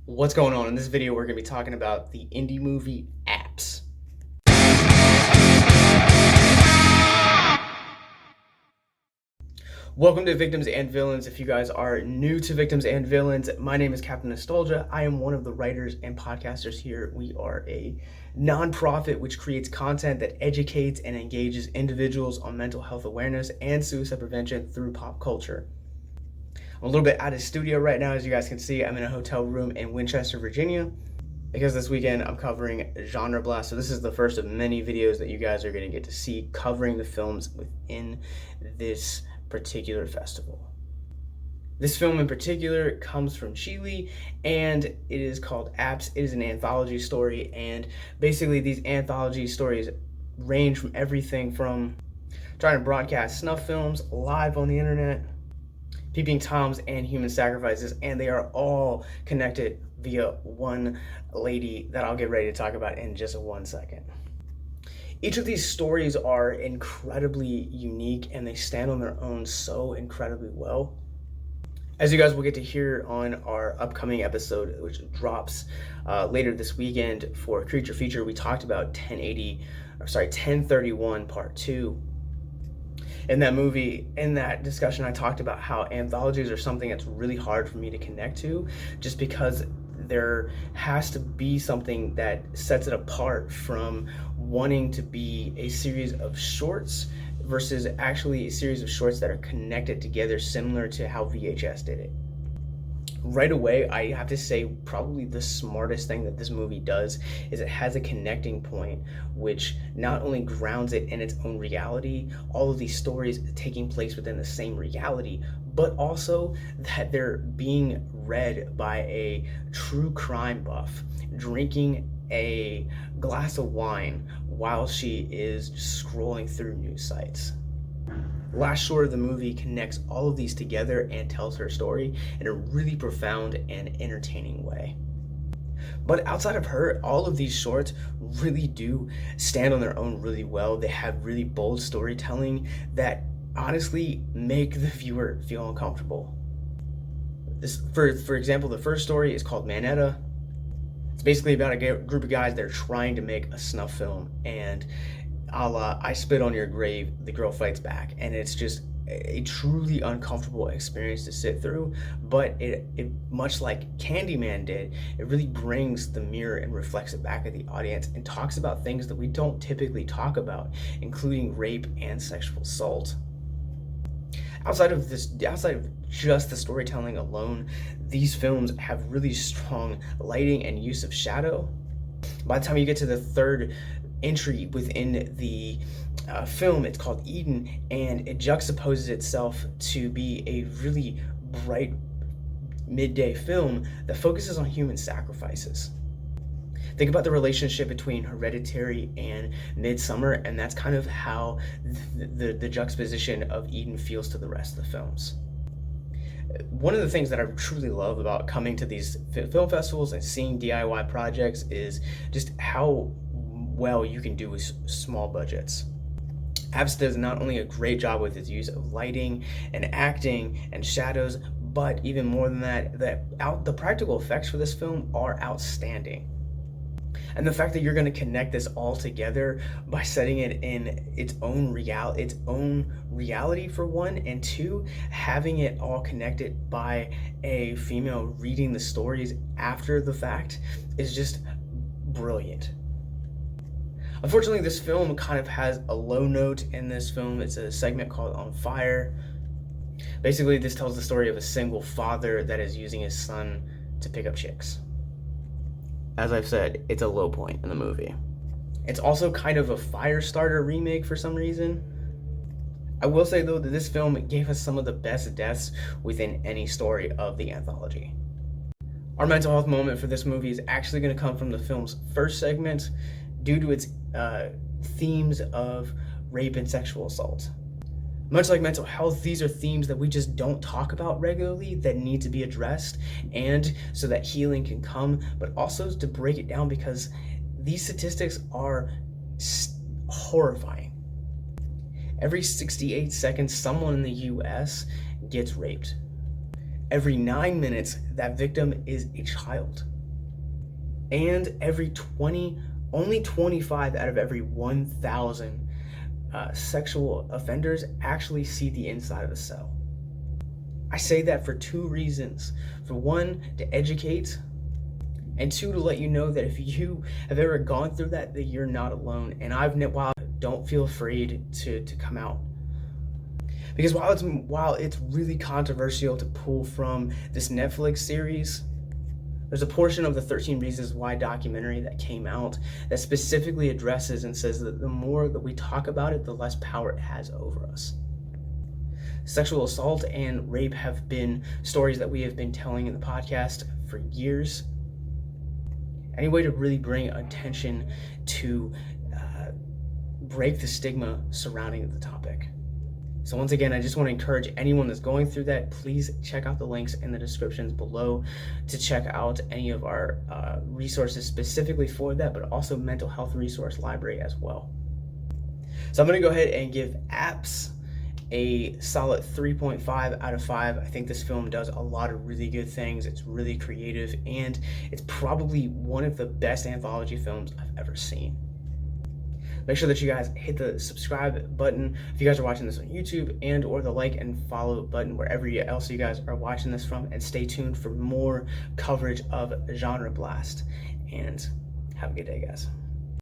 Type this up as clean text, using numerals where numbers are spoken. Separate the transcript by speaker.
Speaker 1: What's going on? In this video, we're going to be talking about the indie movie Apps. Welcome to Victims and Villains. If you guys are new to Victims and Villains, my name is Captain Nostalgia. I am one of the writers and podcasters here. We are a nonprofit which creates content that educates and engages individuals on mental health awareness and suicide prevention through pop culture. I'm a little bit out of studio right now. As you guys can see, I'm in a hotel room in Winchester, Virginia, because this weekend I'm covering GenreBlast. So this is the first of many videos that you guys are going to get to see covering the films within this particular festival. This film in particular comes from Chile, and it is called Apps. It is an anthology story, and basically these anthology stories range from everything from trying to broadcast snuff films live on the internet, peeping toms, and human sacrifices, and they are all connected via one lady that I'll get ready to talk about in just 1 second. Each of these stories are incredibly unique, and they stand on their own so incredibly well. As you guys will get to hear on our upcoming episode, which drops later this weekend for Creature Feature, we talked about 1031 Part 2. In that discussion, I talked about how anthologies are something that's really hard for me to connect to, just because there has to be something that sets it apart from wanting to be a series of shorts versus actually a series of shorts that are connected together, similar to how VHS did it. Right away, I have to say probably the smartest thing that this movie does is it has a connecting point which not only grounds it in its own reality, all of these stories taking place within the same reality, but also that they're being read by a true crime buff drinking a glass of wine while she is scrolling through news sites. Last short of the movie connects all of these together and tells her story in a really profound and entertaining way. But outside of her, all of these shorts really do stand on their own really well. They have really bold storytelling that honestly make the viewer feel uncomfortable. For example, the first story is called Manetta. It's basically about a group of guys that are trying to make a snuff film, and a la I Spit on Your Grave, the girl fights back, and it's just a truly uncomfortable experience to sit through. But it much like Candyman did, it really brings the mirror and reflects it back at the audience and talks about things that we don't typically talk about, including rape and sexual assault. Outside of just the storytelling alone, these films have really strong lighting and use of shadow. By the time you get to the third entry within the film, it's called Eden, and it juxtaposes itself to be a really bright midday film that focuses on human sacrifices. Think about the relationship between Hereditary and Midsummer, and that's kind of how the juxtaposition of Eden feels to the rest of the films. One of the things that I truly love about coming to these film festivals and seeing DIY projects is just how well you can do with small budgets. Apps does not only a great job with its use of lighting and acting and shadows, but even more than that, the practical effects for this film are outstanding. And the fact that you're going to connect this all together by setting it in its own reality for one, and two, having it all connected by a female reading the stories after the fact is just brilliant. Unfortunately, this film kind of has a low note in this film. It's a segment called On Fire. Basically, this tells the story of a single father that is using his son to pick up chicks. As I've said, it's a low point in the movie. It's also kind of a Firestarter remake for some reason. I will say though that this film gave us some of the best deaths within any story of the anthology. Our mental health moment for this movie is actually going to come from the film's first segment due to its themes of rape and sexual assault. Much like mental health, these are themes that we just don't talk about regularly that need to be addressed, and so that healing can come, but also to break it down because these statistics are horrifying. Every 68 seconds, someone in the US gets raped. Every 9 minutes, that victim is a child. And only 25 out of every 1,000 sexual offenders actually see the inside of a cell. I say that for two reasons. For one, to educate, and two, to let you know that if you have ever gone through that you're not alone. And don't feel afraid to come out. Because while it's really controversial to pull from this Netflix series, there's a portion of the 13 Reasons Why documentary that came out that specifically addresses and says that the more that we talk about it, the less power it has over us. Sexual assault and rape have been stories that we have been telling in the podcast for years. Any way to really bring attention to break the stigma surrounding the topic. So once again, I just want to encourage anyone that's going through that, please check out the links in the descriptions below to check out any of our resources specifically for that, but also mental health resource library as well. So I'm going to go ahead and give Apps a solid 3.5 out of 5. I think this film does a lot of really good things. It's really creative, and it's probably one of the best anthology films I've ever seen. Make sure that you guys hit the subscribe button if you guys are watching this on YouTube, and or the like and follow button wherever else you guys are watching this from, and stay tuned for more coverage of GenreBlast. And have a good day, guys.